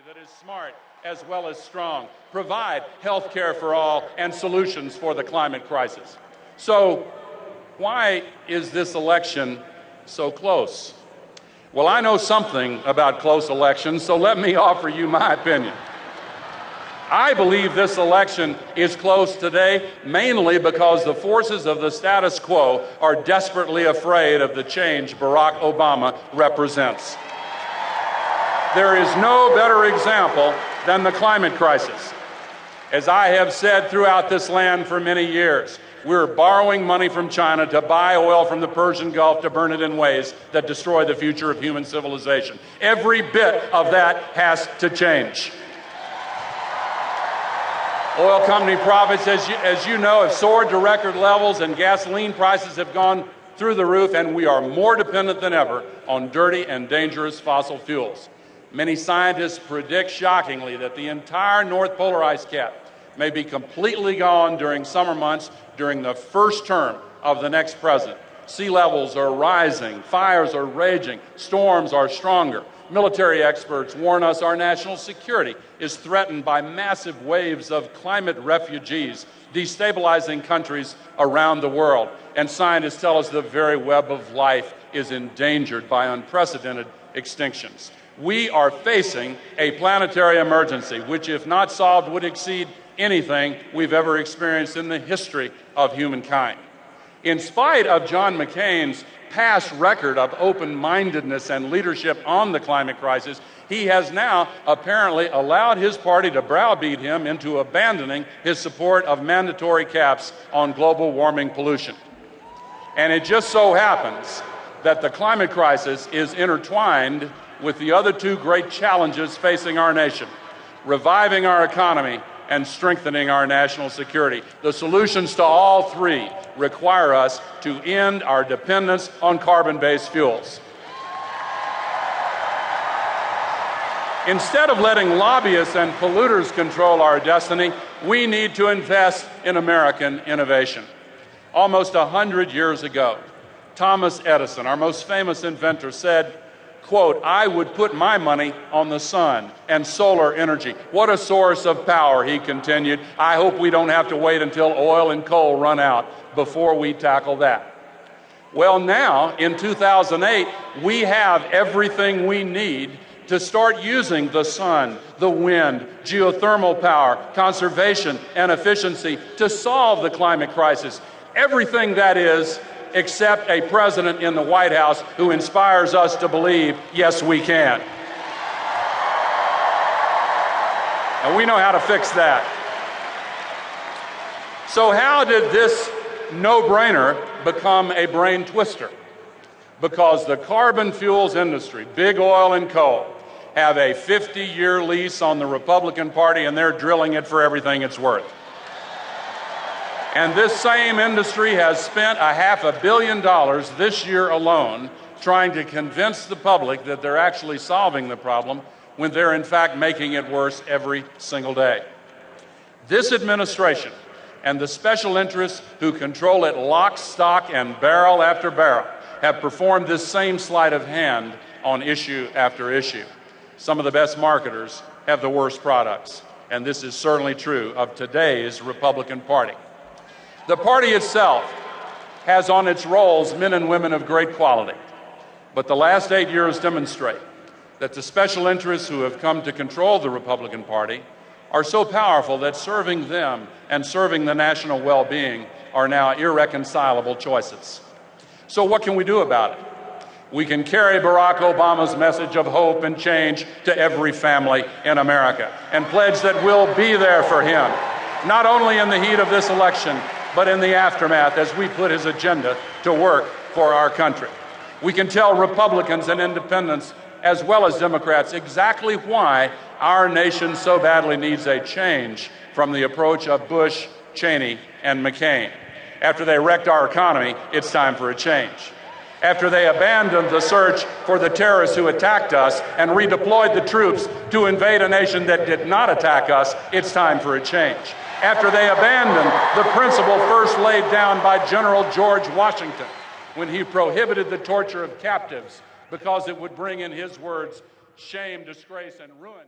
that is smart as well as strong, provide health care for all, and solutions for the climate crisis. So, why is this election so close? Well, I know something about close elections, so let me offer you my opinion. I believe this election is close today mainly because the forces of the status quo are desperately afraid of the change Barack Obama represents. There is no better example than the climate crisis. As I have said throughout this land for many years, we're borrowing money from China to buy oil from the Persian Gulf to burn it in ways that destroy the future of human civilization. Every bit of that has to change. Oil company profits, as you know, have soared to record levels, and gasoline prices have gone through the roof, and we are more dependent than ever on dirty and dangerous fossil fuels. Many scientists predict shockingly that the entire North Polar ice cap may be completely gone during summer months during the first term of the next president. Sea levels are rising, fires are raging, storms are stronger. Military experts warn us our national security is threatened by massive waves of climate refugees, destabilizing countries around the world. And scientists tell us the very web of life is endangered by unprecedented extinctions. We are facing a planetary emergency, which, if not solved, would exceed anything we've ever experienced in the history of humankind. In spite of John McCain's past record of open-mindedness and leadership on the climate crisis, he has now apparently allowed his party to browbeat him into abandoning his support of mandatory caps on global warming pollution. And it just so happens that the climate crisis is intertwined with the other two great challenges facing our nation: reviving our economy and strengthening our national security. The solutions to all three require us to end our dependence on carbon-based fuels. Instead of letting lobbyists and polluters control our destiny, we need to invest in American innovation. Almost 100 years ago, Thomas Edison, our most famous inventor, said, quote, "I would put my money on the sun and solar energy." What a source of power, he continued. I hope we don't have to wait until oil and coal run out before we tackle that. Well, now, in 2008, we have everything we need to start using the sun, the wind, geothermal power, conservation, and efficiency to solve the climate crisis. Everything, that is, except a president in the White House who inspires us to believe, yes, we can. And we know how to fix that. So how did this no-brainer become a brain twister? Because the carbon fuels industry, big oil and coal, have a 50-year lease on the Republican Party, and they're drilling it for everything it's worth. And this same industry has spent $500 million this year alone trying to convince the public that they're actually solving the problem when they're in fact making it worse every single day. This administration and the special interests who control it lock, stock, and barrel after barrel have performed this same sleight of hand on issue after issue. Some of the best marketers have the worst products, and this is certainly true of today's Republican Party. The party itself has on its rolls men and women of great quality, but the last 8 years demonstrate that the special interests who have come to control the Republican Party are so powerful that serving them and serving the national well-being are now irreconcilable choices. So what can we do about it? We can carry Barack Obama's message of hope and change to every family in America and pledge that we'll be there for him, not only in the heat of this election, but in the aftermath as we put his agenda to work for our country. We can tell Republicans and independents, as well as Democrats, exactly why our nation so badly needs a change from the approach of Bush, Cheney, and McCain. After they wrecked our economy, it's time for a change. After they abandoned the search for the terrorists who attacked us and redeployed the troops to invade a nation that did not attack us, it's time for a change. After they abandoned the principle first laid down by General George Washington when he prohibited the torture of captives because it would bring, in his words, shame, disgrace, and ruin.